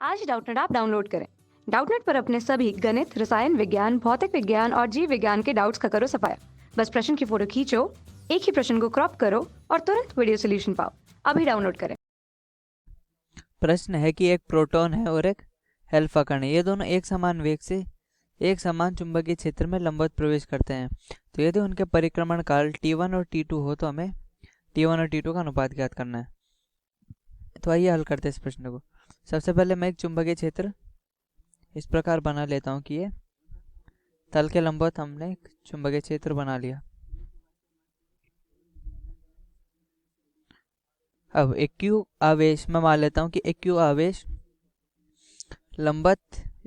आज Doubtnut app download करें। Doubtnut पर अपने सभी गणित, रसायन विज्ञान, भौतिक विज्ञान और जीव विज्ञान के डाउट्स का करो सफाया। बस प्रश्न की फोटो खींचो, एक ही प्रश्न को क्रॉप करो और तुरंत वीडियो सोल्यूशन पाओ। अभी डाउनलोड करें। प्रश्न है कि एक प्रोटॉन है और एक अल्फा कण है। ये दोनों एक समान वेग से एक समान चुंबकीय क्षेत्र में लंबवत प्रवेश करते हैं। तो यदि उनके परिक्रमण काल t1 और t2 हो तो हमें t1 और t2 का अनुपात ज्ञात करना है। तो आइए हल करते हैं इस प्रश्न को। सबसे पहले मैं एक चुंबकीय क्षेत्र इस प्रकार बना लेता हूँ कि ये तल के लंबवत हमने एक चुंबकीय क्षेत्र बना लिया। अब एक q आवेश मैं मान लेता हूँ कि एक q आवेश लंबवत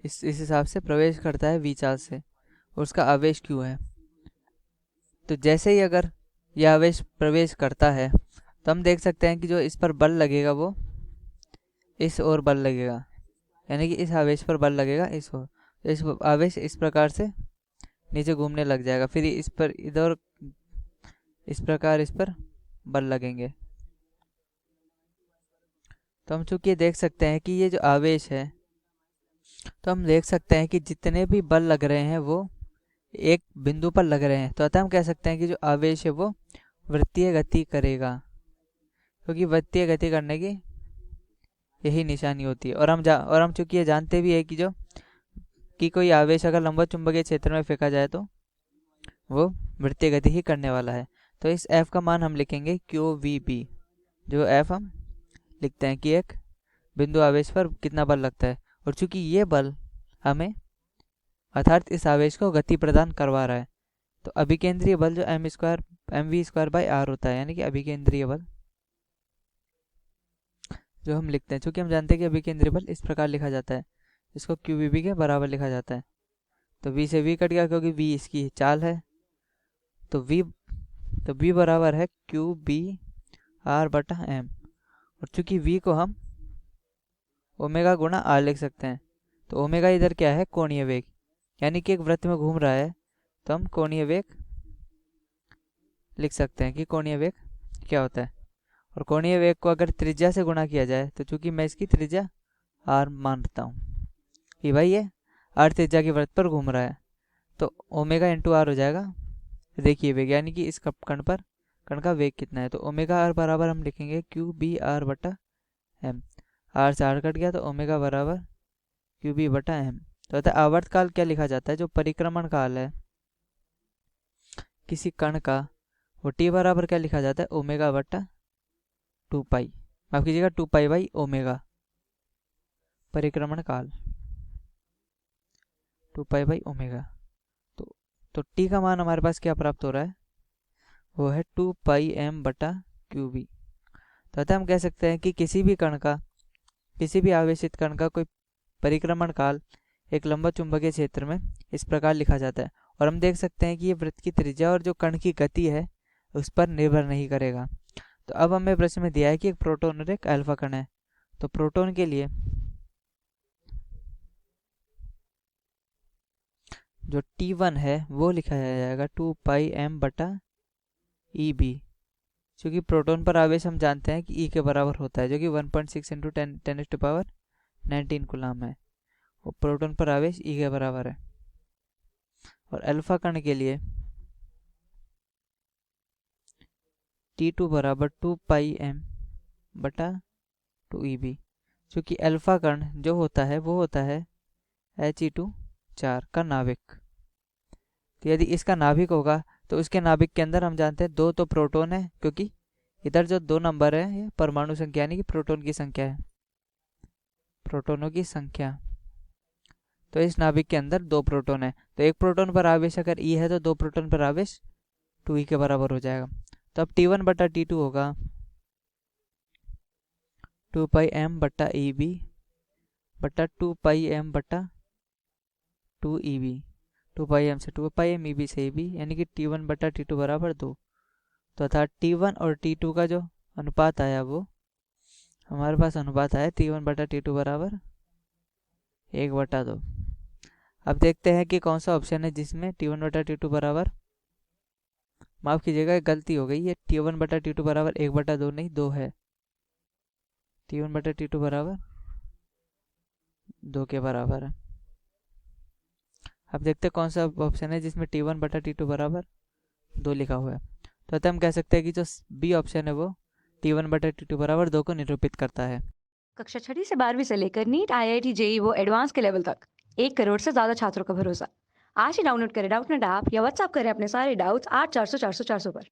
इस हिसाब से प्रवेश करता है v चार्ज से और उसका आवेश q है। तो जैसे ही अगर यह आवेश प्रवेश करता है तो हम देख सकते हैं कि जो इस पर बल लगेगा वो इस ओर बल लगेगा, यानी कि इस आवेश पर बल लगेगा इस ओर। तो इस आवेश इस प्रकार से नीचे घूमने लग जाएगा, फिर इस पर इधर इस प्रकार इस पर बल लगेंगे। तो हम चूंकि देख सकते हैं कि ये जो आवेश है, तो हम देख सकते हैं कि जितने भी बल लग रहे हैं वो एक बिंदु पर लग रहे हैं। तो अतः हम कह सकते हैं कि जो आवेश है वो वृत्तीय गति करेगा, क्योंकि वृत्तीय गति करने की यही निशानी होती है। और हम चूंकि ये जानते भी है कि जो कि कोई आवेश अगर लंबवत चुंबकीय क्षेत्र में फेंका जाए तो वो वृत्तीय गति ही करने वाला है। तो इस F का मान हम लिखेंगे QVB। जो F हम लिखते हैं कि एक बिंदु आवेश पर कितना बल लगता है, और चूंकि ये बल हमें अर्थात इस आवेश को गति प्रदान करवा रहा है, तो अभिकेंद्रीय बल जो mv² होता है, यानी कि अभिकेंद्रीय बल जो हम लिखते हैं। चूंकि हम जानते हैं कि अभिकेंद्रीय बल इस प्रकार लिखा जाता है, इसको QVB के बराबर लिखा जाता है। तो v से v कट गया क्योंकि v इसकी चाल है। तो v बराबर है QBr/m। और चूंकि v को हम ओमेगा गुणा r लिख सकते हैं, तो ओमेगा इधर क्या है, कोणीय वेग, यानी कि एक वृत्त में घूम रहा है तो हम कोणीय वेग लिख सकते हैं कि कोणीय वेग क्या होता है। और कोणीय वेग को अगर त्रिज्या से गुणा किया जाए, तो चूंकि मैं इसकी त्रिज्या r मानता हूँ कि भाई ये r त्रिज्या के वृत्त पर घूम रहा है, तो ओमेगा इंटू r हो जाएगा रेखीय वेग, यानी कि इस कण का वेग कितना है। तो ओमेगा r बराबर हम लिखेंगे QBr/m। r से r कट गया तो ओमेगा बराबर QB/m। तो अतः आवर्त काल क्या लिखा जाता है, जो परिक्रमण काल है किसी कण का, वो t बराबर क्या लिखा जाता है, ओमेगा/2 पाई, माफ कीजिएगा 2 पाई/ओमेगा परिक्रमण काल 2 पाई/ओमेगा। तो t का मान हमारे पास क्या प्राप्त हो रहा है, वो है 2 पाई m/QB। तो अतः हम कह सकते हैं कि किसी भी आवेशित कण का कोई परिक्रमण काल एक लंबवत चुंबकीय क्षेत्र में इस प्रकार लिखा जाता है। और हम देख सकते हैं कि ये वृत्त की त्रिज्या और जो कण की गति है उस पर निर्भर नहीं करेगा। तो अब हमें प्रश्न में दिया है कि एक प्रोटॉन और एक अल्फा कण है। तो प्रोटॉन के लिए जो T1 है वो लिखा जाएगा 2 पाई m/EB। क्योंकि प्रोटॉन पर आवेश हम जानते हैं कि E के बराबर होता है, जो कि 1.6 × 10⁻19 कूलाम है। और प्रोटॉन पर आवेश E के बराबर है। और अल्फा कण के लिए T2 बराबर 2 पाई m/2EB। क्योंकि अल्फा कण जो होता है वो होता है He2 4 का नाभिक। तो यदि इसका नाभिक होगा तो उसके नाभिक के अंदर हम जानते हैं 2 तो प्रोटॉन है, क्योंकि इधर जो 2 नंबर है ये परमाणु संख्या यानी कि प्रोटॉन की संख्या है, प्रोटॉनों की संख्या। तो इस नाभिक के अंदर 2 प्रोटॉन है, तो एक प्रोटॉन पर आवेश अगर E है तो 2 प्रोटॉन पर आवेश 2E के बराबर हो जाएगा। तो अब T1/T2 होगा 2 पाई m/2 पाई m/2EB। 2 पाई m से 2 पाई m, EB से EB, यानी कि T1/T2 बराबर 2। तो अर्थात T1 और T2 का जो अनुपात आया वो हमारे पास अनुपात आया T1/T2 बराबर 1/2। अब देखते हैं कि कौन सा ऑप्शन है जिसमें T1/T2 बराबर, माफ कीजिएगा गलती हो गई, ये T1/T2 बराबर 1/2 नहीं 2 है। T1/T2 बराबर 2 के बराबर है। अब देखते हैं कौन सा ऑप्शन है जिसमें T1/T2 बराबर 2 लिखा हुआ है। तो अतः हम कह सकते हैं कि जो बी ऑप्शन है वो T1/T2 बराबर 2 को निरूपित करता है। कक्षा 6ठी से 12वीं से लेकर नीट, IIT, जेई वो एडवांस के लेवल तक 1 करोड़ से ज्यादा छात्रों का भरोसा। आज ही डाउनलोड करें डाउटनेट ऐप या व्हाट्सएप करें अपने सारे डाउट्स 8400 400 400 पर।